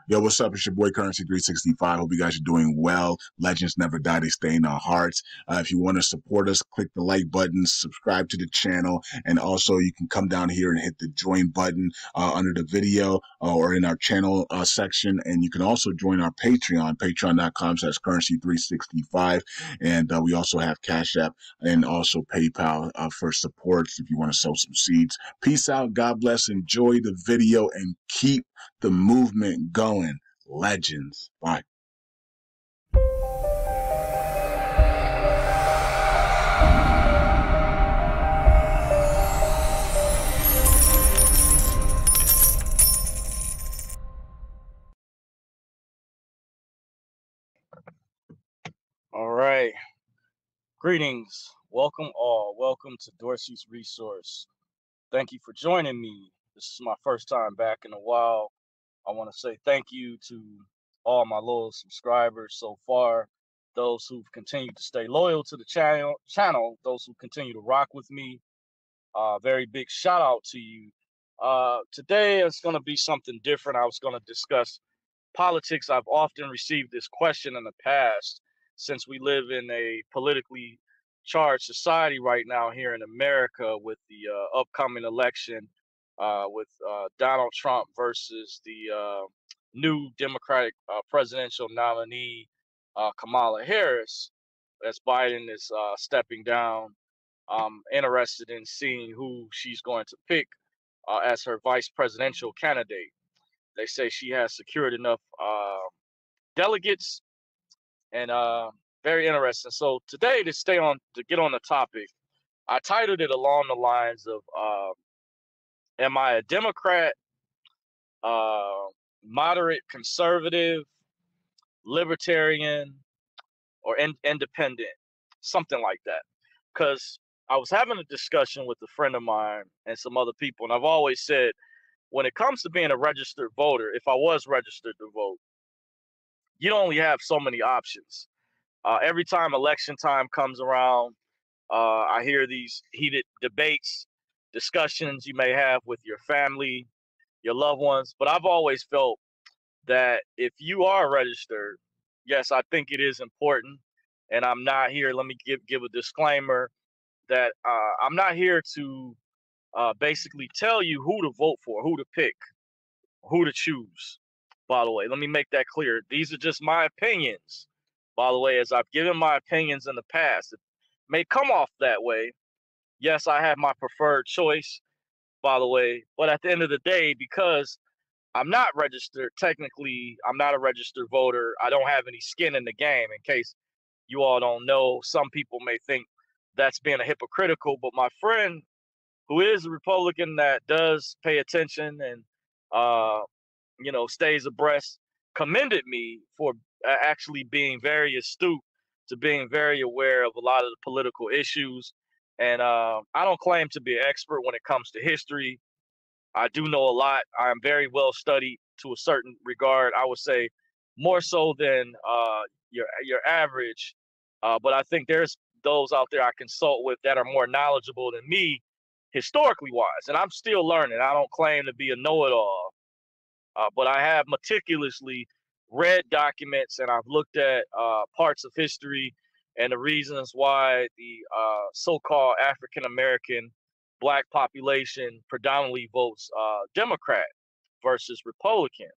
Yo, what's up? It's your boy Currency 365. Hope you guys are doing well. Legends never die. They stay in our hearts. If you want to support us, click the like button, subscribe to the channel, and also you can come down here and hit the join button under the video or in our channel section. And you can also join our Patreon, patreon.com/currency365. And we also have Cash App and also PayPal for supports if you want to sow some seeds. Peace out. God bless. Enjoy the video and keep the movement going. Legends. Bye. All right. Greetings. Welcome all. Welcome to Dorsey Resource. Thank you for joining me. This is my first time back in a while. I want to say thank you to all my loyal subscribers so far, those who've continued to stay loyal to the channel, those who continue to rock with me. Very big shout out to you. Today it's going to be something different. I was going to discuss politics. I've often received this question in the past, since we live in a politically charged society right now here in America with the upcoming election with Donald Trump versus the new Democratic presidential nominee, Kamala Harris, as Biden is stepping down. I'm interested in seeing who she's going to pick as her vice presidential candidate. They say she has secured enough delegates, and very interesting. So today, to get on the topic, I titled it along the lines of am I a Democrat, moderate conservative, libertarian, or independent, something like that. Because I was having a discussion with a friend of mine and some other people, and I've always said, when it comes to being a registered voter, if I was registered to vote, you only have so many options. Every time election time comes around, I hear these heated debates, discussions you may have with your family, your loved ones. But I've always felt that if you are registered, yes, I think it is important. And I'm not here, let me give a disclaimer that I'm not here to basically tell you who to vote for, who to pick, who to choose. By the way, let me make that clear. These are just my opinions. By the way, as I've given my opinions in the past, it may come off that way. Yes, I have my preferred choice, by the way. But at the end of the day, because I'm not registered, technically, I'm not a registered voter. I don't have any skin in the game. In case you all don't know, some people may think that's being a hypocritical. But my friend, who is a Republican that does pay attention and, stays abreast, commended me for actually being very astute, to being very aware of a lot of the political issues. And I don't claim to be an expert when it comes to history. I do know a lot. I am very well studied to a certain regard. I would say more so than your average. But I think there's those out there I consult with that are more knowledgeable than me, historically wise. And I'm still learning. I don't claim to be a know-it-all. But I have meticulously read documents, and I've looked at parts of history and the reasons why the so-called African-American black population predominantly votes Democrat versus Republican,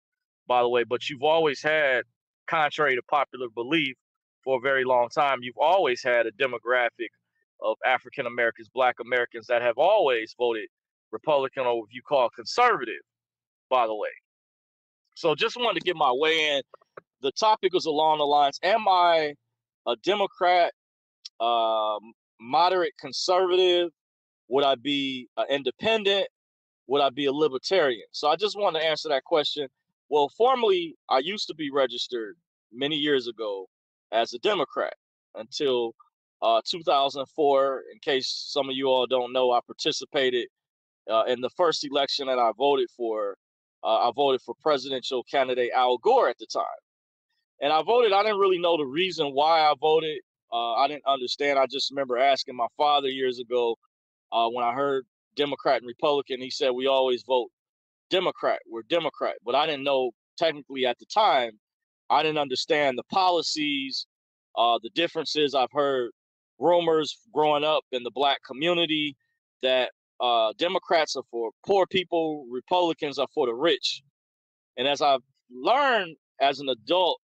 by the way. But you've always had, contrary to popular belief, for a very long time, you've always had a demographic of African-Americans, black Americans, that have always voted Republican, or what you call conservative, by the way. So just wanted to get my way in. The topic was along the lines, am I a Democrat, moderate conservative? Would I be an independent? Would I be a libertarian? So I just wanted to answer that question. Well, formerly, I used to be registered many years ago as a Democrat until 2004. In case some of you all don't know, I participated in the first election that I voted for. I voted for presidential candidate Al Gore at the time. And I didn't really know the reason why I voted. I didn't understand. I just remember asking my father years ago when I heard Democrat and Republican. He said, we always vote Democrat. We're Democrat. But I didn't know technically at the time, I didn't understand the policies, the differences. I've heard rumors growing up in the black community that Democrats are for poor people, Republicans are for the rich. And as I've learned as an adult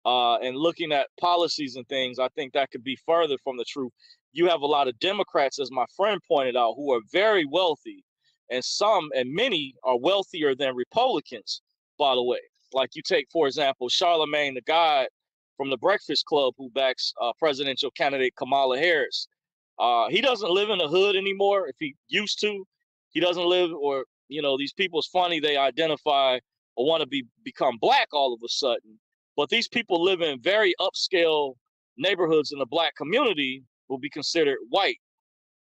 and looking at policies and things, I think that could be further from the truth. You have a lot of Democrats, as my friend pointed out, who are very wealthy, and some and many are wealthier than Republicans, by the way. Like you take, for example, Charlemagne the God from the Breakfast Club, who backs presidential candidate Kamala Harris. He doesn't live in the hood anymore. If he used to, he doesn't live, or, you know, these people, it's funny, they identify or want to become black all of a sudden. But these people live in very upscale neighborhoods in the black community will be considered white,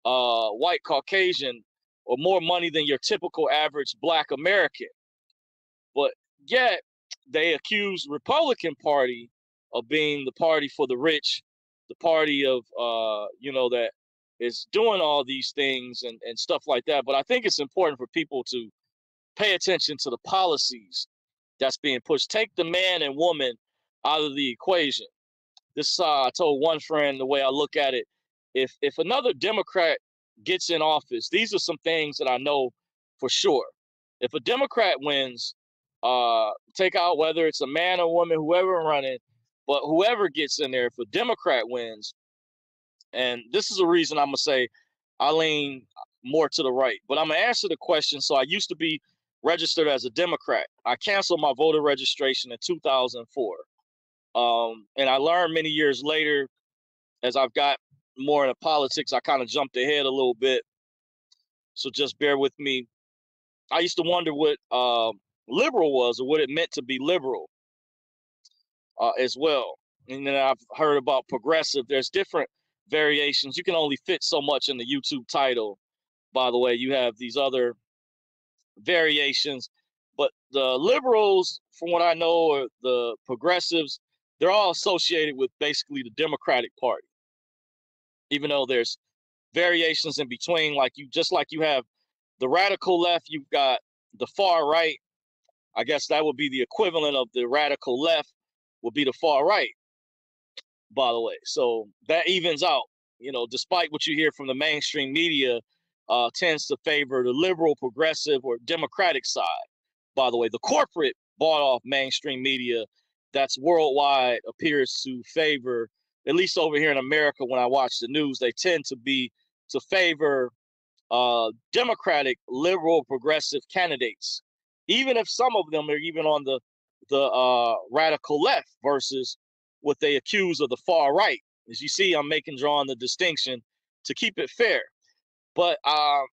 white Caucasian, or more money than your typical average black American. But yet they accuse Republican Party of being the party for the rich, the party of, you know, that is doing all these things and stuff like that. But I think it's important for people to pay attention to the policies that's being pushed. Take the man and woman out of the equation. This I told one friend, the way I look at it, if another Democrat gets in office, these are some things that I know for sure. If a Democrat wins, take out whether it's a man or woman, whoever running, but whoever gets in there, if a Democrat wins, and this is a reason I'm gonna say I lean more to the right, but I'm gonna answer the question. So I used to be registered as a Democrat. I canceled my voter registration in 2004. And I learned many years later, as I've got more into politics, I kind of jumped ahead a little bit. So just bear with me. I used to wonder what liberal was, or what it meant to be liberal as well. And then I've heard about progressive. There's different variations. You can only fit so much in the YouTube title. By the way, you have these other variations, but the liberals, from what I know, or the progressives, they're all associated with basically the Democratic Party, even though there's variations in between. Like just like you have the radical left, you've got the far right. I guess that would be the equivalent of the radical left would be the far right, by the way. So that evens out, you know, despite what you hear from the mainstream media, tends to favor the liberal, progressive, or Democratic side. By the way, the corporate bought off mainstream media that's worldwide appears to favor, at least over here in America, when I watch the news, they tend to favor Democratic, liberal, progressive candidates, even if some of them are even on the radical left versus what they accuse of the far right. As you see, I'm drawing the distinction to keep it fair. But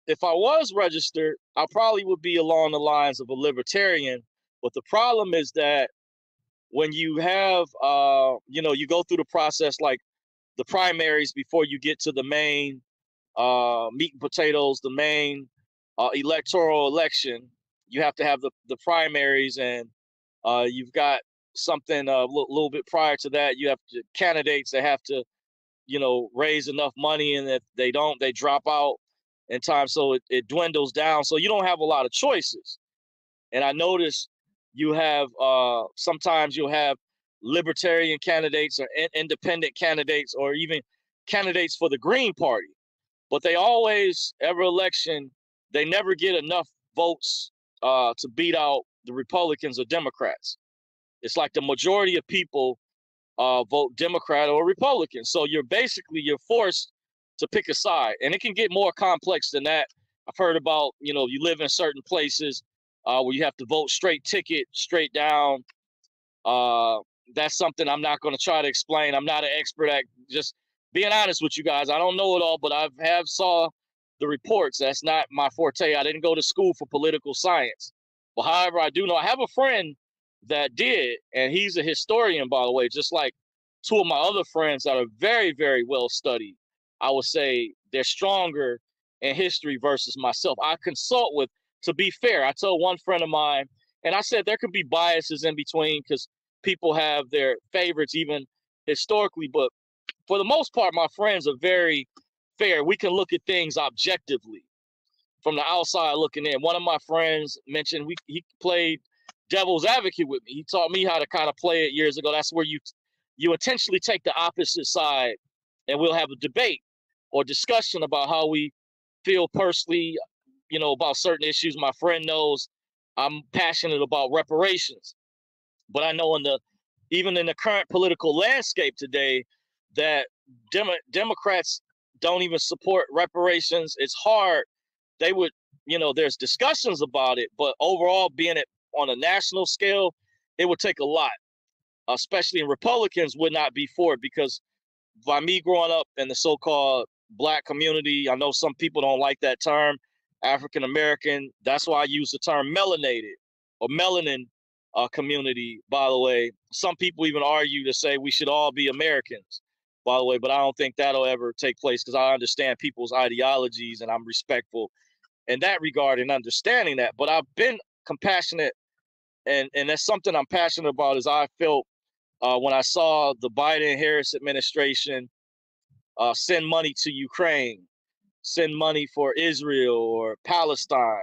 if I was registered, I probably would be along the lines of a libertarian. But the problem is that when you have, you know, you go through the process like the primaries before you get to the main meat and potatoes, the main electoral election, you have to have the primaries, and you've got something a little bit prior to that. You have candidates that have to, you know, raise enough money, and if they don't, they drop out in time. So it dwindles down. So you don't have a lot of choices. And I notice you have sometimes you'll have libertarian candidates or independent candidates or even candidates for the Green Party. But they always, every election, they never get enough votes to beat out the Republicans or Democrats. It's like the majority of people vote Democrat or Republican. So you're forced to pick a side, and it can get more complex than that. I've heard about, you know, you live in certain places where you have to vote straight ticket, straight down. That's something I'm not going to try to explain. I'm not an expert at, just being honest with you guys. I don't know it all, but I have saw the reports. That's not my forte. I didn't go to school for political science. But however, I do know, I have a friend that did, and he's a historian, by the way, just like two of my other friends that are very, very well studied. I would say they're stronger in history versus myself. I consult with, to be fair, I told one friend of mine, and I said there could be biases in between because people have their favorites even historically, but for the most part, my friends are very fair. We can look at things objectively from the outside looking in. One of my friends mentioned he played devil's advocate with me. He taught me how to kind of play it years ago. That's where you intentionally take the opposite side, and we'll have a debate or discussion about how we feel personally, about certain issues. My friend knows I'm passionate about reparations, but I know even in the current political landscape today, that Democrats don't even support reparations. It's hard. They would, there's discussions about it, but overall, being it on a national scale, it would take a lot, especially in Republicans would not be for it, because by me growing up in the so-called black community, I know some people don't like that term, African American. That's why I use the term melanated or melanin community, by the way. Some people even argue to say we should all be Americans, by the way, but I don't think that'll ever take place, because I understand people's ideologies and I'm respectful in that regard and understanding that. But I've been compassionate, and that's something I'm passionate about. Is I felt when I saw the Biden-Harris administration send money to Ukraine, send money for Israel or Palestine,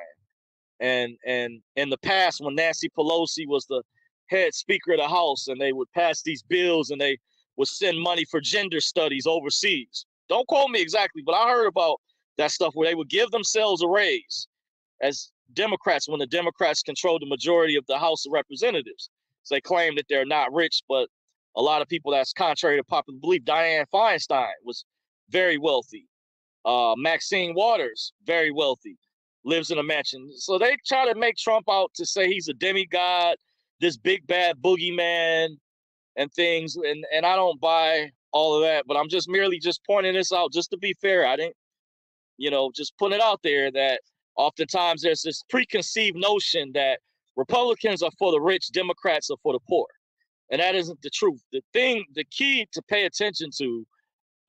and in the past, when Nancy Pelosi was the head speaker of the House, and they would pass these bills and they would send money for gender studies overseas. Don't quote me exactly, but I heard about that stuff where they would give themselves a raise as Democrats when the Democrats controlled the majority of the House of Representatives. So they claim that they're not rich, but a lot of people, that's contrary to popular belief. Dianne Feinstein was very wealthy. Maxine Waters, very wealthy, lives in a mansion. So they try to make Trump out to say he's a demigod, this big bad boogeyman and things. And I don't buy all of that, but I'm just merely just pointing this out just to be fair. I didn't, just put it out there that oftentimes there's this preconceived notion that Republicans are for the rich, Democrats are for the poor. And that isn't the truth. The key to pay attention to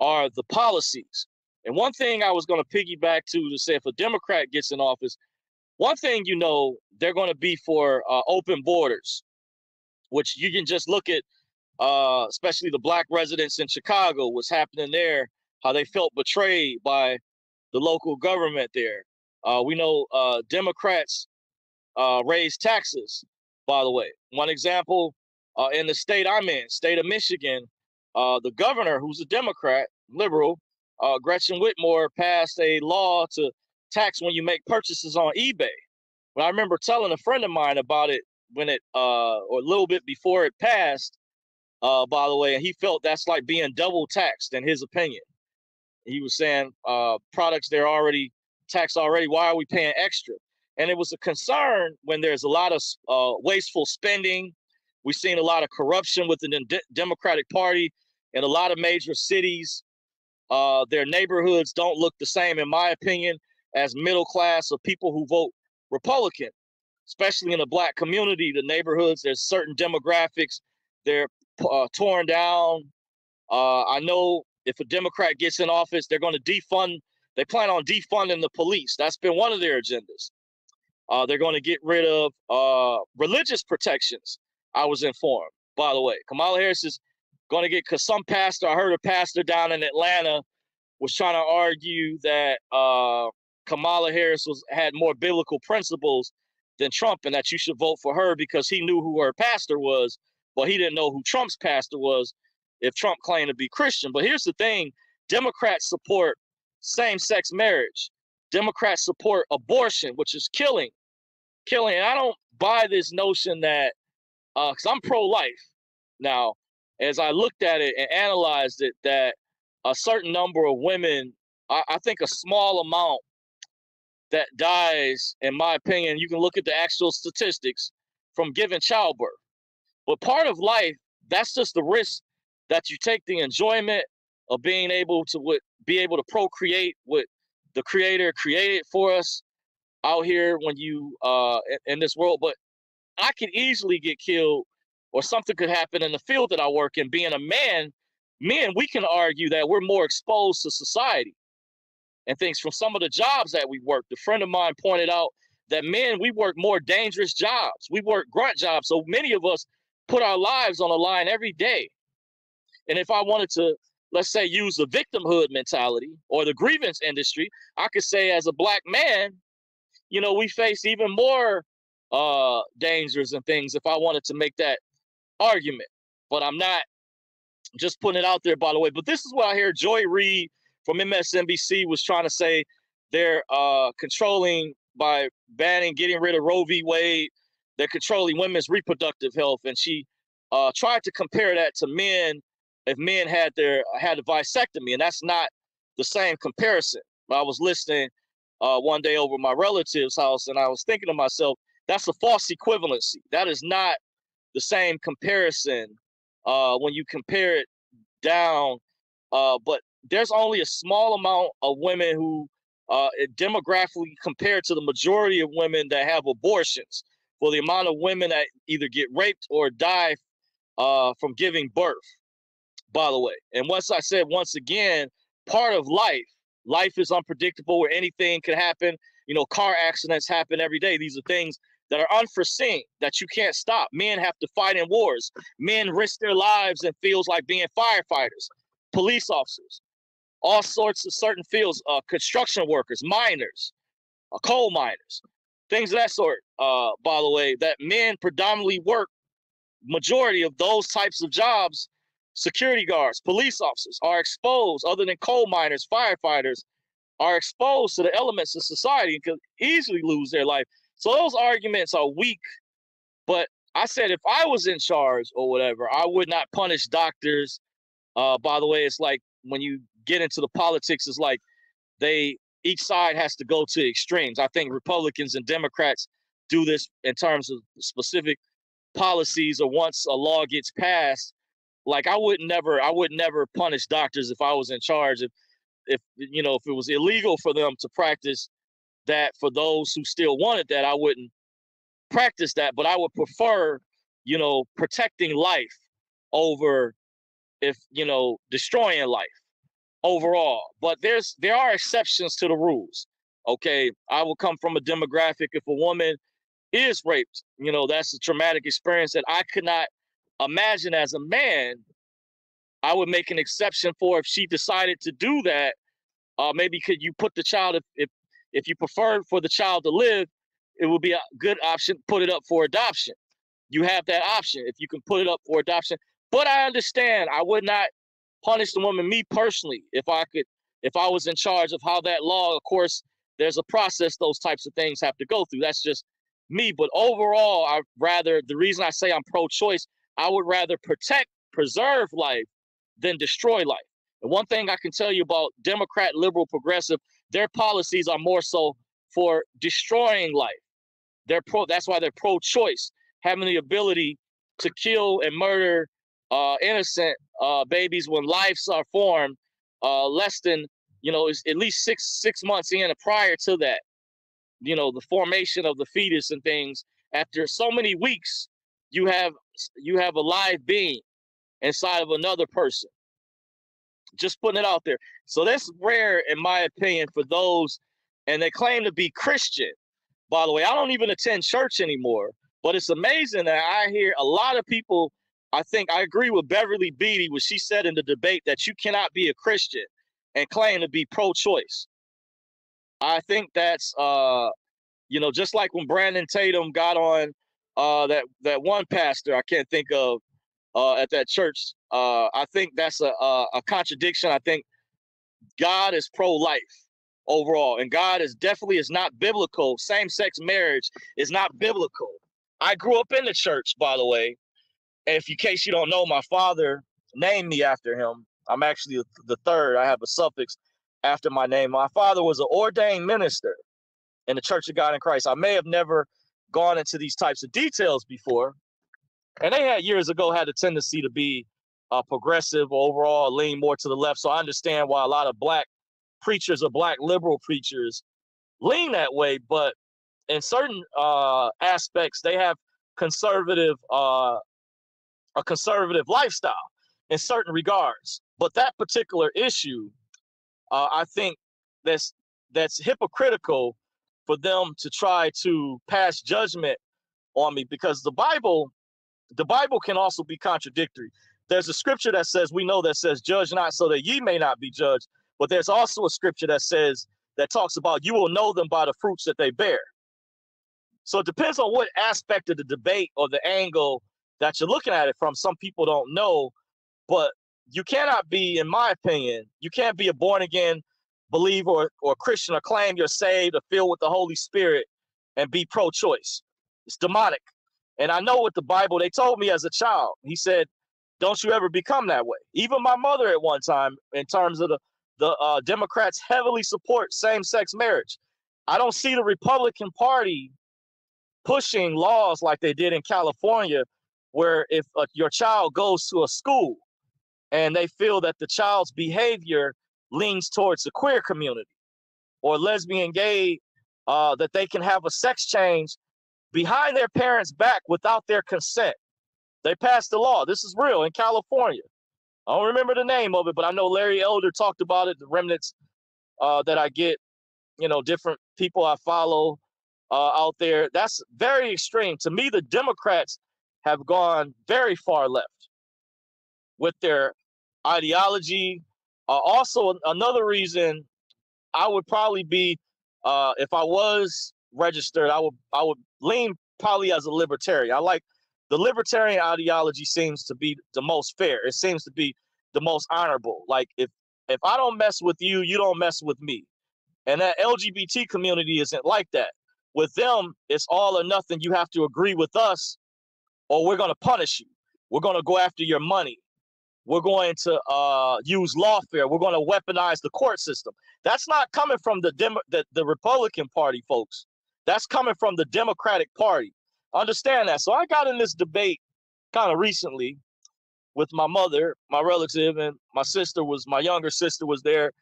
are the policies. And one thing I was going to piggyback to say, if a Democrat gets in office, one thing, they're going to be for open borders, which you can just look at, especially the black residents in Chicago, what's happening there, how they felt betrayed by the local government there. We know Democrats raise taxes, by the way. One example, in the state I'm in, state of Michigan, the governor, who's a Democrat, liberal, Gretchen Whitmer, passed a law to tax when you make purchases on eBay. But I remember telling a friend of mine about it when or a little bit before it passed, by the way, and he felt that's like being double taxed in his opinion. He was saying products they're already taxed already. Why are we paying extra? And it was a concern when there's a lot of wasteful spending. We've seen a lot of corruption within the Democratic Party in a lot of major cities. Their neighborhoods don't look the same, in my opinion, as middle class or people who vote Republican, especially in the black community. The neighborhoods, there's certain demographics, they're torn down. I know if a Democrat gets in office, they're going to they plan on defunding the police. That's been one of their agendas. They're going to get rid of religious protections, I was informed, by the way. Kamala Harris is going to get, because I heard a pastor down in Atlanta was trying to argue that Kamala Harris had more biblical principles than Trump, and that you should vote for her because he knew who her pastor was, but he didn't know who Trump's pastor was if Trump claimed to be Christian. But here's the thing. Democrats support same-sex marriage. Democrats support abortion, which is killing. And I don't buy this notion that, because I'm pro-life. Now, as I looked at it and analyzed it, that a certain number of women, I think a small amount that dies, in my opinion, you can look at the actual statistics from giving childbirth. But part of life, that's just the risk that you take, the enjoyment of being able to procreate what the Creator created for us out here when you in this world. But I could easily get killed, or something could happen in the field that I work in. Being a man, men, we can argue that we're more exposed to society and things from some of the jobs that we worked. A friend of mine pointed out that men, we work more dangerous jobs. We work grunt jobs. So many of us put our lives on the line every day. And if I wanted to, let's say, use the victimhood mentality or the grievance industry, I could say as a black man, we face even more dangers and things if I wanted to make that argument. But I'm not just putting it out there, by the way. But this is what I hear Joy Reid from MSNBC was trying to say. They're controlling by getting rid of Roe v. Wade. They're controlling women's reproductive health, and she tried to compare that to men. If men had a vasectomy, and that's not the same comparison. I was listening one day over my relative's house, and I was thinking to myself, that's a false equivalency. That is not the same comparison when you compare it down. But there's only a small amount of women who demographically compared to the majority of women that have abortions, for the amount of women that either get raped or die from giving birth, by the way. And once again, part of life is unpredictable, where anything can happen. You know, car accidents happen every day. These are things that are unforeseen, that you can't stop. Men have to fight in wars. Men risk their lives in fields like being firefighters, police officers, all sorts of certain fields, construction workers, miners, coal miners, things of that sort, by the way, that men predominantly work. Majority of those types of jobs, security guards, police officers, are exposed, other than coal miners, firefighters, are exposed to the elements of society and could easily lose their life. So those arguments are weak. But I said if I was in charge or whatever, I would not punish doctors. By the way, it's like when you get into the politics, it's like each side has to go to extremes. I think Republicans and Democrats do this in terms of specific policies, or once a law gets passed. Like I would never punish doctors if I was in charge. If it was illegal for them to practice that, for those who still wanted that, I wouldn't practice that. But I would prefer, protecting life over destroying life overall. But there are exceptions to the rules. Okay, I will come from a demographic. If a woman is raped, that's a traumatic experience that I could not imagine as a man. I would make an exception for if she decided to do that. Maybe could you put the child, if you prefer for the child to live, it would be a good option. Put it up for adoption. You have that option if you can put it up for adoption. But I understand I would not punish the woman. Me personally, if I was in charge of how that law, of course, there's a process those types of things have to go through. That's just me. But overall, the reason I say I'm pro-choice, I would rather preserve life than destroy life. And one thing I can tell you about Democrat, liberal, progressive, their policies are more so for destroying life. That's why they're pro-choice, having the ability to kill and murder innocent babies when lives are formed less than, at least six months in, and prior to that, the formation of the fetus and things. After so many weeks, you have a live being inside of another person. Just putting it out there. So that's rare, in my opinion, for those, and they claim to be Christian. By the way, I don't even attend church anymore, but it's amazing that I hear a lot of people. I think I agree with Beverly Beatty when she said in the debate that you cannot be a Christian and claim to be pro-choice. I think that's just like when Brandon Tatum got on that one pastor I can't think of at that church. I think that's a contradiction. I think God is pro-life overall, and God is not biblical. Same-sex marriage is not biblical. I grew up in the church, by the way. And in case you don't know, my father named me after him. I'm actually the third. I have a suffix after my name. My father was an ordained minister in the Church of God in Christ. I may have never gone into these types of details before. And they had years ago had a tendency to be progressive overall, lean more to the left. So I understand why a lot of black preachers or black liberal preachers lean that way. But in certain aspects, they have a conservative lifestyle in certain regards. But that particular issue, I think that's hypocritical for them to try to pass judgment on me, because the Bible can also be contradictory. There's a scripture that says, judge not so that ye may not be judged. But there's also a scripture that talks about you will know them by the fruits that they bear. So it depends on what aspect of the debate or the angle that you're looking at it from. Some people don't know, but you cannot be, in my opinion, you can't be a born-again believer or Christian or claim you're saved or filled with the Holy Spirit and be pro-choice. It's demonic. And I know what the Bible, they told me as a child. He said, don't you ever become that way. Even my mother at one time, in terms of the Democrats heavily support same-sex marriage. I don't see the Republican Party pushing laws like they did in California, where if your child goes to a school and they feel that the child's behavior leans towards the queer community or lesbian, gay, that they can have a sex change behind their parents' back without their consent. They passed the law. This is real in California. I don't remember the name of it, but I know Larry Elder talked about it, the remnants that I get, different people I follow out there. That's very extreme. To me, the Democrats have gone very far left with their ideology. Also, another reason I would probably be, if I was registered, I would lean probably as a libertarian. I like the libertarian ideology. Seems to be the most fair. It seems to be the most honorable. Like if I don't mess with you, you don't mess with me. And that LGBT community isn't like that. With them, it's all or nothing. You have to agree with us or we're going to punish you. We're going to go after your money. We're going to use lawfare. We're going to weaponize the court system. That's not coming from the Republican Party, folks. That's coming from the Democratic Party. Understand that. So I got in this debate kind of recently with my mother, my relative, and my younger sister was there.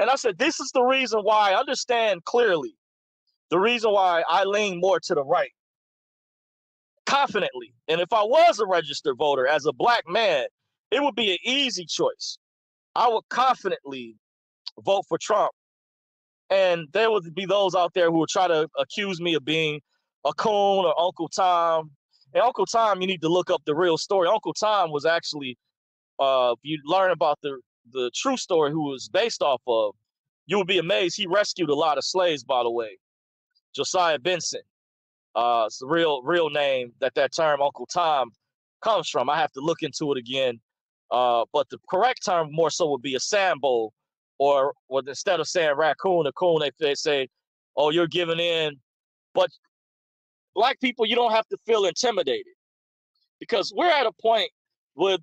And I said, this is the reason why I understand clearly the reason why I lean more to the right confidently. And if I was a registered voter as a black man, it would be an easy choice. I would confidently vote for Trump. And there would be those out there who would try to accuse me of being a coon or Uncle Tom. And Uncle Tom, you need to look up the real story. Uncle Tom was actually, if you learn about the true story who was based off of, you would be amazed. He rescued a lot of slaves, by the way. Josiah Benson. It's the real name that term Uncle Tom comes from. I have to look into it again. But the correct term more so would be a Sambo, or instead of saying raccoon or coon, they say, oh, you're giving in. But black people, you don't have to feel intimidated, because we're at a point where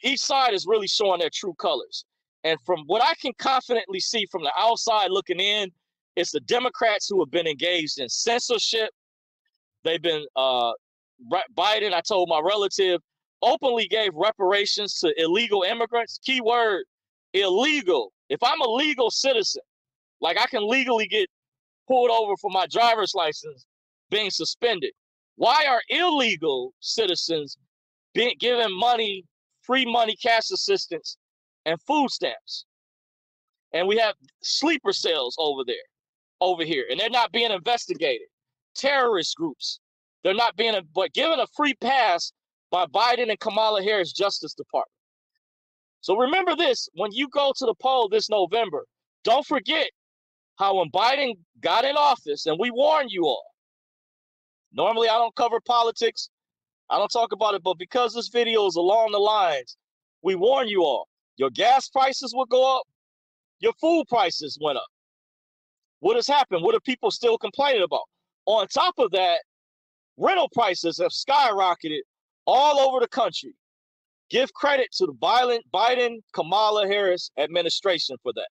each side is really showing their true colors. And from what I can confidently see from the outside looking in, it's the Democrats who have been engaged in censorship. They've been, Biden, I told my relative, openly gave reparations to illegal immigrants. Keyword, illegal. If I'm a legal citizen, like I can legally get pulled over for my driver's license being suspended, why are illegal citizens being given money, free money, cash assistance, and food stamps? And we have sleeper cells over here, and they're not being investigated. Terrorist groups, they're not being, but given a free pass by Biden and Kamala Harris Justice Department. So remember this, when you go to the poll this November, don't forget how when Biden got in office, and we warned you all, normally I don't cover politics, I don't talk about it, but because this video is along the lines, we warn you all, your gas prices will go up, your food prices went up. What has happened? What are people still complaining about? On top of that, rental prices have skyrocketed all over the country. Give credit to the Biden, Kamala Harris administration for that.